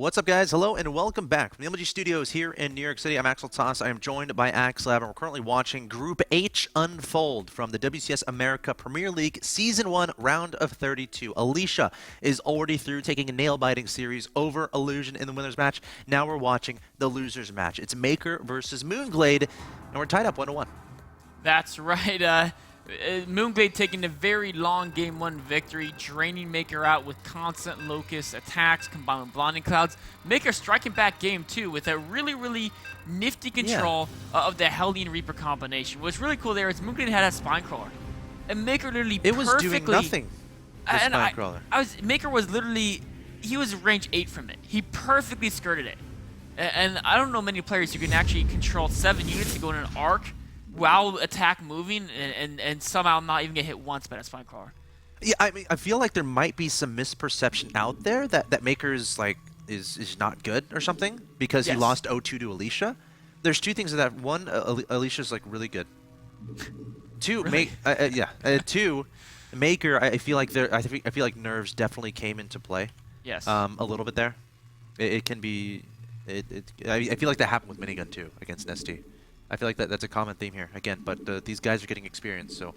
What's up, guys? Hello and welcome back from the MLG Studios here in New York City. I'm Axel Toss. I am joined by AxLab, and we're currently watching Group H unfold from the WCS America Premier League Season 1 Round of 32. Alicia is already through, taking a nail-biting series over Illusion in the winners match. Now we're watching the losers match. It's Maker versus MoonGlade, and we're tied up 1-1. That's right. MoonGlade taking a very long Game 1 victory, draining Maker out with constant Locust attacks combined with Blinding Clouds. Maker striking back Game 2 with a really nifty control of the Hellion Reaper combination. What's really cool there is MoonGlade had a Spine Crawler, and Maker literally It was doing nothing. Maker was literally, he was range 8 from it. He perfectly skirted it. And I don't know many players who can actually control 7 units to go in an arc while attack moving and somehow not even get hit once by that Spine Crawler. Yeah, I mean, I feel like there might be some misperception out there that Maker's like is not good or something because he lost 0-2 to Alicia. There's two things of that. One, Alicia's like really good. Two, Really? Two, Maker. I feel like I feel like nerves definitely came into play. Yes. A little bit there. It can be. I feel like that happened with Minigun too against ST. I feel like that's a common theme here again, but these guys are getting experience, so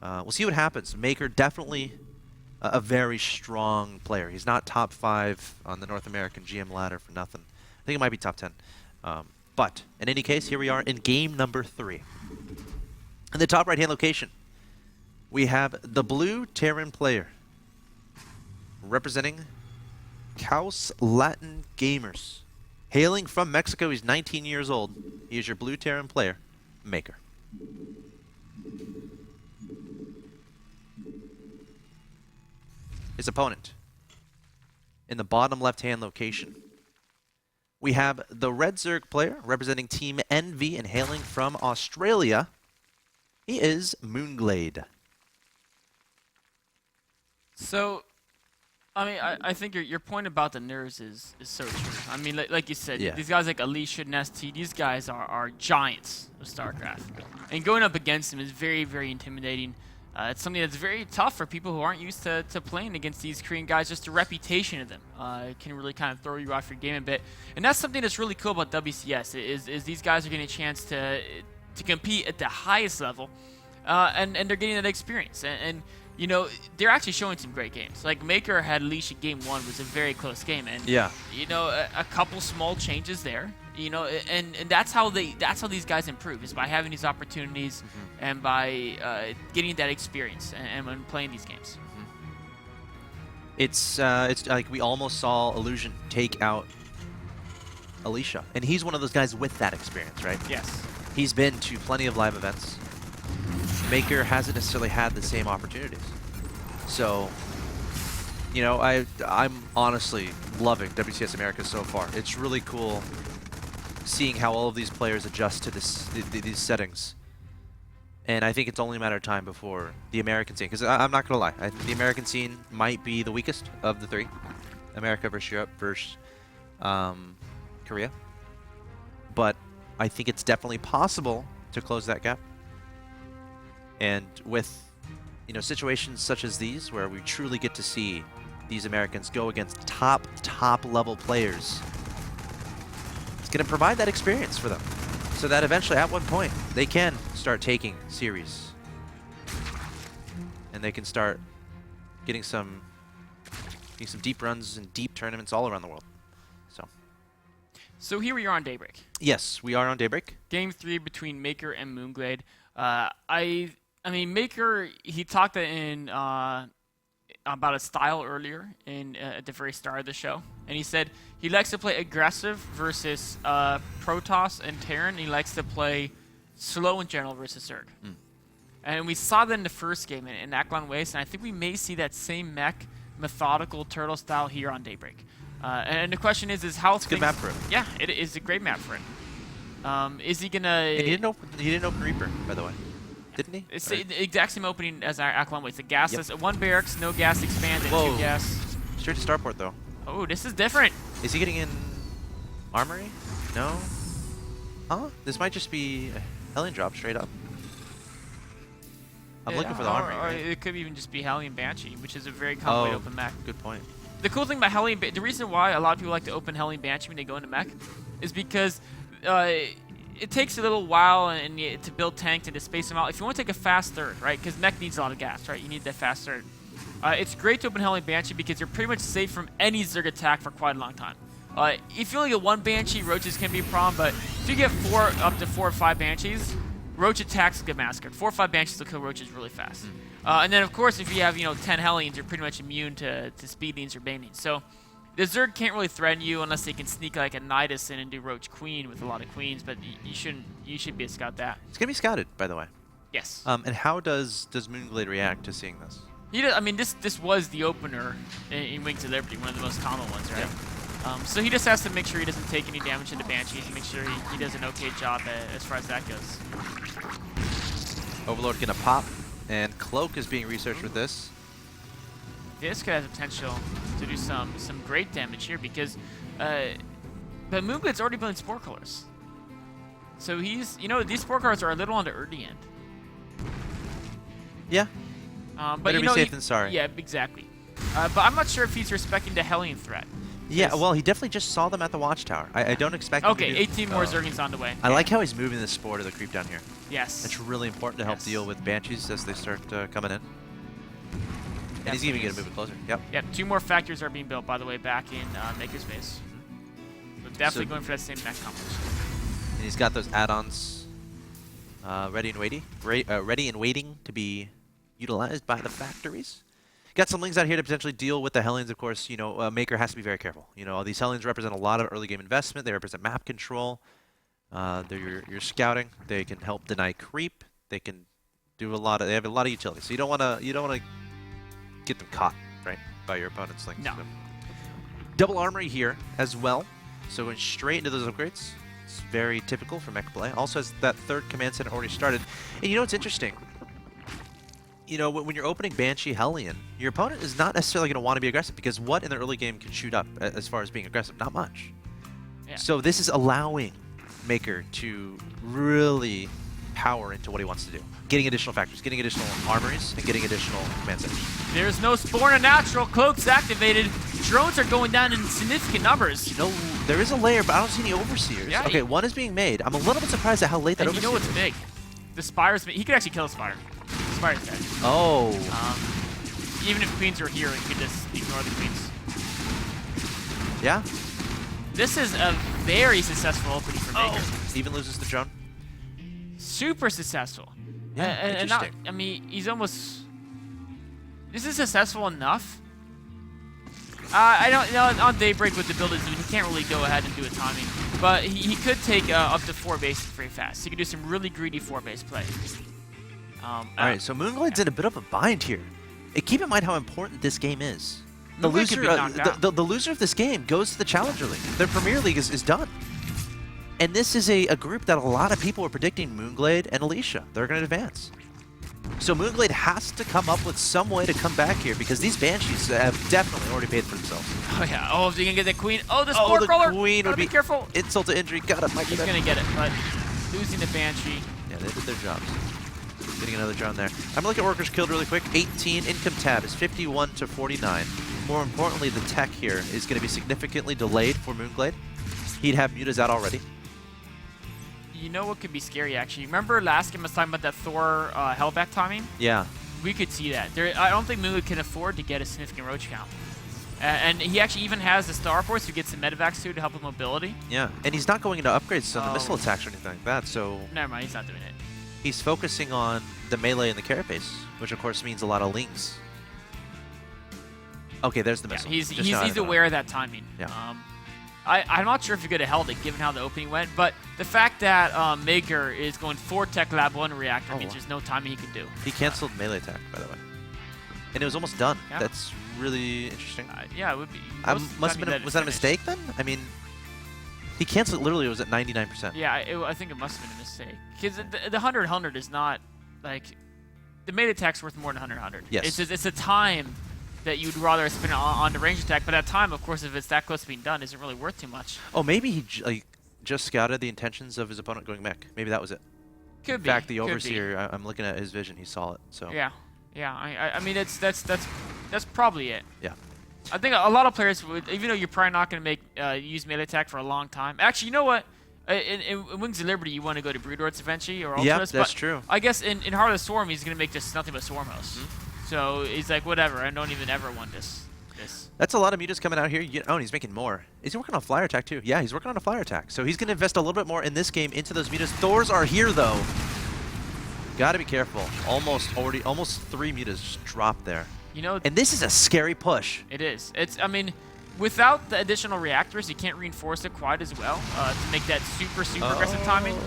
we'll see what happens. Maker definitely a very strong player. He's not top 5 on the North American GM ladder for nothing. I think it might be top 10. But in any case, here we are in game number 3. In the top right-hand location, we have the blue Terran player representing Caos Latin Gamers. Hailing from Mexico, he's 19 years old. He is your blue Terran player, Maker. His opponent, in the bottom left-hand location, we have the red Zerg player representing Team Envy and hailing from Australia. He is MoonGlade. So, I mean, I think your point about the nerves is so true. I mean, like you said, these guys like Alicia and ST, these guys are giants of StarCraft. And going up against them is very intimidating. It's something that's very tough for people who aren't used to playing against these Korean guys. Just the reputation of them can really kind of throw you off your game a bit. And that's something that's really cool about WCS, is these guys are getting a chance to compete at the highest level, and they're getting that experience. And you know, they're actually showing some great games. Like Maker had Alicia Game 1 was a very close game, and you know, a couple small changes there. You know, and that's how these guys improve, is by having these opportunities and by getting that experience and when playing these games. It's like we almost saw Illusion take out Alicia, and he's one of those guys with that experience, right? Yes. He's been to plenty of live events. Maker hasn't necessarily had the same opportunities. So, you know, I'm honestly loving WCS America so far. It's really cool seeing how all of these players adjust to these settings. And I think it's only a matter of time before the American scene, because I'm not going to lie, the American scene might be the weakest of the three. America versus Europe versus Korea. But I think it's definitely possible to close that gap. And with, you know, situations such as these, where we truly get to see these Americans go against top level players, it's going to provide that experience for them, so that eventually, at one point, they can start taking series, and they can start getting some deep runs and deep tournaments all around the world. So here we are on Daybreak. Yes, we are on Daybreak. Game 3 between Maker and MoonGlade. I mean, Maker, he talked in about his style earlier at the very start of the show, and he said he likes to play aggressive versus Protoss and Terran. He likes to play slow in general versus Zerg. And we saw that in the first game in Aklan Waste, and I think we may see that same mech, methodical turtle style here on Daybreak. And the question is how it's a good map for him. Yeah, it is a great map for him. Is he gonna? And he didn't open Reaper, by the way. Didn't he? It's the exact same opening as our Aklan Waste. The gasless, 1 barracks, no gas expand, and 2 gas. Straight to starport though. Oh, this is different. Is he getting in armory? No. Huh? This might just be a Hellion drop straight up. I'm looking for the armory. Or right? it could even just be Hellion Banshee, which is a very common way to open map. Good point. The cool thing about Hellion, the reason why a lot of people like to open Hellion Banshee when they go into mech, is because it takes a little while to build tanks and to space them out. If you want to take a fast third, right? Because mech needs a lot of gas, right? You need that fast third. It's great to open Hellion Banshee because you're pretty much safe from any Zerg attack for quite a long time. If you only get one Banshee, Roaches can be a problem, but if you get up to 4 or 5 Banshees, Roach attacks will get massacred. 4 or 5 Banshees will kill Roaches really fast. And then, of course, if you have 10 Hellions, you're pretty much immune to Speedlings or Banelings. So the Zerg can't really threaten you unless they can sneak like a Nidus in and do Roach Queen with a lot of Queens, but you should be a scout that. It's going to be scouted, by the way. Yes. And how does MoonGlade react to seeing this? I mean, this was the opener in Wings of Liberty, one of the most common ones, right? Yeah. So he just has to make sure he doesn't take any damage into Banshees and make sure he does an okay job as far as that goes. Overlord gonna pop, and Cloak is being researched with this. This could have potential to do some great damage here because, but MoonGlade's already building Spore Colors. So he's, these Spore Colors are a little on the early end. Yeah. But better be safe than sorry. Yeah, exactly. But I'm not sure if he's respecting the Hellion threat. Yeah, well, he definitely just saw them at the Watchtower. I don't expect him to do 18 more Zerglings on the way. I like how he's moving the Spore to the creep down here. Yes. It's really important to help deal with Banshees as they start coming in. And he's even going to move it closer. Yep. Yep, 2 more factories are being built, by the way, back in Makerspace. So definitely going for that same mech competition. And he's got those add-ons ready and waiting to be utilized by the factories. Got some Lings out here to potentially deal with the Hellions, of course. Maker has to be very careful. These Hellions represent a lot of early game investment. They represent map control. They're your scouting. They can help deny creep. They can do they have a lot of utility. So you don't want to get them caught, right, by your opponent's Lings. No. So. Double armory here as well. So going straight into those upgrades. It's very typical for mech play. Also has that 3rd command center already started. And what's interesting? When you're opening Banshee Hellion, your opponent is not necessarily going to want to be aggressive because what in the early game can shoot up as far as being aggressive? Not much. Yeah. So this is allowing Maker to really power into what he wants to do. Getting additional factories, getting additional armories, and getting additional command centers. There's no Spore in natural. Cloak's activated. Drones are going down in significant numbers. There is a layer, but I don't see any Overseers. Yeah, okay, one is being made. I'm a little bit surprised at how late that Overseer is. What's big? The Spire's big. He could actually kill a Spire. Spire's dead. Oh. Even if Queens were here, you could just ignore the Queens. Yeah. This is a very successful opening for Maker. Even loses the drone. Super successful. Yeah, and he's almost... This is successful enough. I don't on Daybreak with the build he can't really go ahead and do a timing. But he could take up to 4 bases very fast. He could do some really greedy 4-base play. Alright, so MoonGlade's in a bit of a bind here. Keep in mind how important this game is. The loser, the loser of this game goes to the Challenger League. Their Premier League is done. And this is a group that a lot of people are predicting MoonGlade and Alicia. They're going to advance. So MoonGlade has to come up with some way to come back here because these Banshees have definitely already paid for themselves. Oh yeah, if you can get the Queen. Oh, the Spore Crawler! Queen would be careful. Insult to injury, got it, Mike. He's going to get it, but losing the Banshee. Yeah, they did their jobs. Getting another drone there. I'm going to look at workers killed really quick. 18, income tab is 51 to 49. More importantly, the tech here is going to be significantly delayed for MoonGlade. He'd have mutas out already. You know what could be scary, actually? Remember last game I was talking about that Thor Hellback timing? Yeah. We could see that. I don't think MoonGlade can afford to get a significant Roach count. And he actually even has the Star Force who gets some Medivacs too to help with mobility. Yeah, and he's not going into upgrades on the missile attacks or anything like that, so... Never mind, he's not doing it. He's focusing on the melee and the carapace, which of course means a lot of Lings. Okay, there's the missile. Yeah, he's aware of that timing. Yeah. I'm not sure if he could have held it given how the opening went, but the fact that Maker is going 4 Tech Lab 1 reactor means there's no timing he can do. He canceled melee attack, by the way. And it was almost done. Yeah. That's really interesting. Yeah, it would be. Was that a mistake then? I mean, he canceled it literally, it was at 99%. Yeah, I think it must have been a mistake. Because the 100-100 is not, like, the melee attack's worth more than 100-100. Yes. It's a time that you'd rather spend on the range attack, but at time, of course, if it's that close to being done, isn't really worth too much. Oh, maybe he just scouted the intentions of his opponent going mech. Maybe that was it. Could be. In fact, the Overseer, I'm looking at his vision, he saw it. So. Yeah, yeah. I mean, that's probably it. Yeah. I think a lot of players would, even though you're probably not going to make use melee attack for a long time. Actually, you know what? In Wings of Liberty, you want to go to Broodlords eventually or Ultras. Yep, that's true. I guess in Heart of the Swarm, he's going to make just nothing but Swarmhouse. So he's like, whatever, I don't even ever want this. That's a lot of mutas coming out here. Oh, and he's making more. Is he working on flyer attack too? Yeah, he's working on a flyer attack. So he's going to invest a little bit more in this game into those mutas. Thors are here though. Got to be careful. Almost 3 mutas just dropped there. You know, and this is a scary push. It is. I mean, without the additional reactors, you can't reinforce it quite as well to make that super aggressive timing.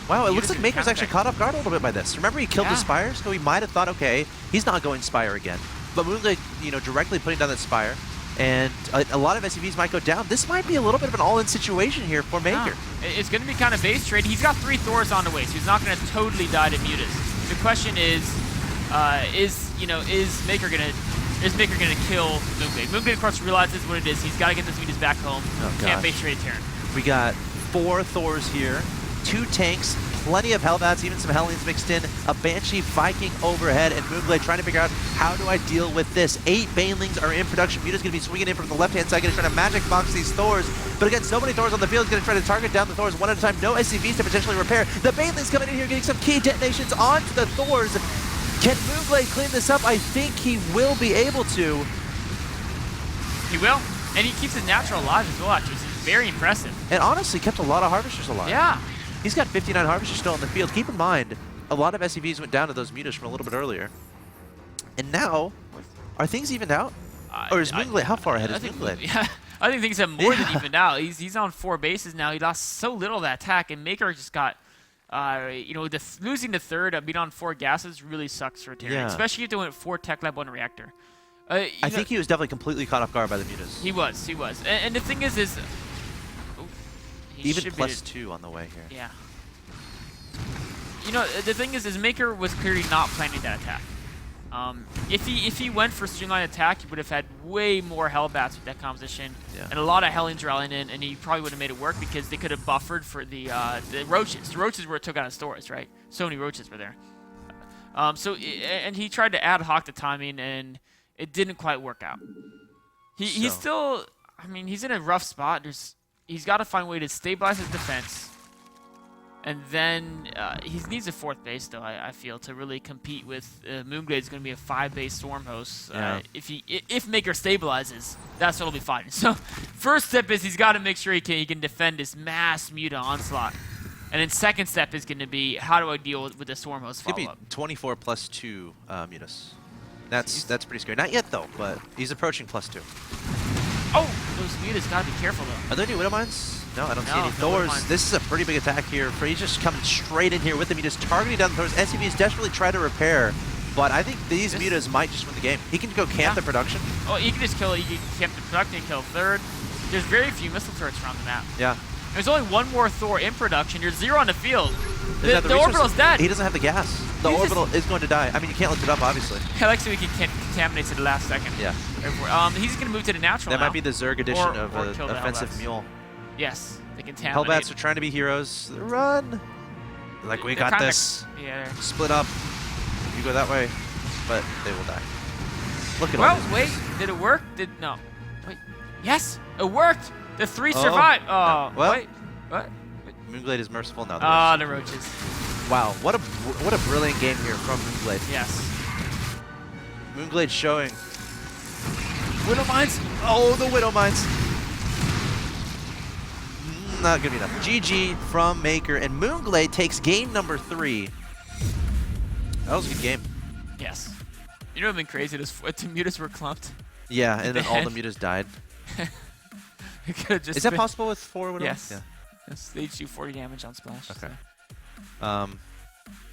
Wow, it looks like Maker's actually caught off guard a little bit by this. Remember, he killed the Spire, so he might have thought, okay, he's not going Spire again. But MoonGlade, you know, directly putting down that Spire, and a lot of SCVs might go down. This might be a little bit of an all-in situation here for Maker. It's going to be kind of base trade. He's got 3 Thors on the way, so he's not going to totally die to mutas. The question is Maker gonna kill MoonGlade? MoonGlade, of course, realizes what it is. He's got to get this mutas back home. Can't base trade Terran. We got 4 Thors here, 2 tanks, plenty of Hellbats, even some Hellions mixed in, a Banshee Viking overhead, and MoonGlade trying to figure out how do I deal with this. 8 Banelings are in production. Muta's going to be swinging in from the left-hand side, going to try to magic box these Thors, but again, so many Thors on the field, he's going to try to target down the Thors one at a time. No SCVs to potentially repair. The Banelings coming in here, getting some key detonations onto the Thors. Can MoonGlade clean this up? I think he will be able to. He will, and he keeps his natural alive as well, which is very impressive. And honestly, kept a lot of Harvesters alive. Yeah. He's got 59 Harvesters still in the field. Keep in mind, a lot of SCVs went down to those mutas from a little bit earlier. And now, are things evened out? Or is MoonGlade, how far ahead is MoonGlade? Yeah, I think things have more than evened out. He's on 4 bases now. He lost so little of that attack, and Maker just got, losing the third, being on 4 gases really sucks for Terran, especially if they went 4 Tech Lab, 1 reactor. I think he was definitely completely caught off guard by the mutas. He was. And the thing is even +2 on the way here. Yeah. You know, the thing is Maker was clearly not planning that attack. If he went for streamline attack, he would have had way more Hellbats with that composition, and a lot of Hellions rallying in, and he probably would have made it work because they could have buffered for the Roaches. The Roaches were took out of stores, right? So many Roaches were there. And he tried to ad hoc the timing, and it didn't quite work out. He's still, I mean, he's in a rough spot. He's got to find a way to stabilize his defense. And then he needs a 4th base, though, I feel, to really compete with MoonGlade. Is going to be a 5-base Storm host. If Maker stabilizes, that's what'll be fine. So first step is he's got to make sure he can defend his mass Muta onslaught. And then second step is going to be how do I deal with the Storm host follow-up. Could be 24 +2 mutas. That's pretty scary. Not yet, though, but he's approaching +2. Oh, those mutas got to be careful, though. Are there any Widow Mines? No, I don't see any Thors. This is a pretty big attack here. He's just coming straight in here with the mutas, targeting down the Thors. SCVs desperately try to repair, but I think these mutas might just win the game. He can go camp the production. Oh, he can just kill it. He can camp the production and kill 3rd. There's very few missile turrets around the map. Yeah. There's only 1 more Thor in production. There's 0 on the field. The orbital's dead. He doesn't have the gas. The orbital is going to die. I mean, you can't lift it up, obviously. I like so he can contaminate to the last second. Yeah. He's going to move to the natural That now. might be the Zerg edition of offensive mule. Yes, they contaminate. Hellbats are trying to be heroes. Run! Like, we got this. Yeah. Split up. You go that way, but they will die. Look at all this. Wait, did it work? No. Wait. Yes, it worked. The 3 survived. Oh, no. Well, wait. What? MoonGlade is merciful now. Ah, the Roaches. Wow, what a brilliant game here from MoonGlade. Yes. MoonGlade showing. Widow Mines. Oh, the Widow Mines. Not gonna be enough. GG from Maker, and MoonGlade takes game number 3. That was a good game. Yes. You know what would have been crazy? The mutas were clumped. Yeah, and then all the mutas died. Is that possible with 4 Widow? Yes. Yeah. They do 40 damage on splash. Okay.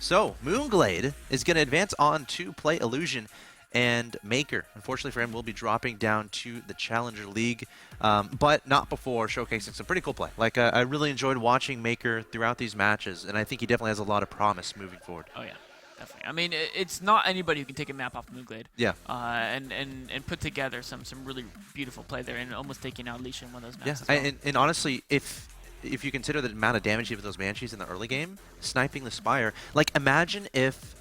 So MoonGlade is going to advance on to play Illusion, and Maker, unfortunately for him, will be dropping down to the Challenger League, but not before showcasing some pretty cool play. Like, I really enjoyed watching Maker throughout these matches, and I think he definitely has a lot of promise moving forward. Oh, yeah. Definitely. I mean, it's not anybody who can take a map off MoonGlade. Yeah. And put together some really beautiful play there, and almost taking out Leash in one of those maps. Yeah, well. And honestly, if you consider the amount of damage he did with those Banshees in the early game, sniping the Spire, like, imagine if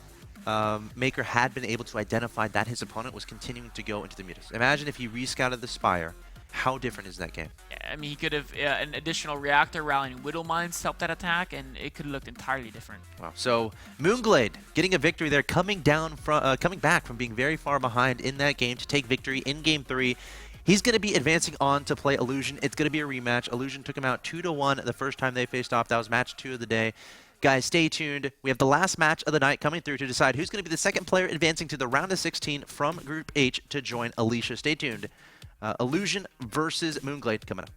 Maker had been able to identify that his opponent was continuing to go into the Mutas. Imagine if he rescouted the Spire. How different is that game? Yeah, I mean, he could have an additional reactor rallying Widow Mines to help that attack, and it could have looked entirely different. Wow. So MoonGlade getting a victory there, coming back from being very far behind in that game to take victory in Game 3. He's going to be advancing on to play Illusion. It's going to be a rematch. Illusion took him out 2-1 the first time they faced off. That was match 2 of the day. Guys, stay tuned. We have the last match of the night coming through to decide who's going to be the second player advancing to the round of 16 from Group H to join Alicia. Stay tuned. Illusion versus MoonGlade coming up.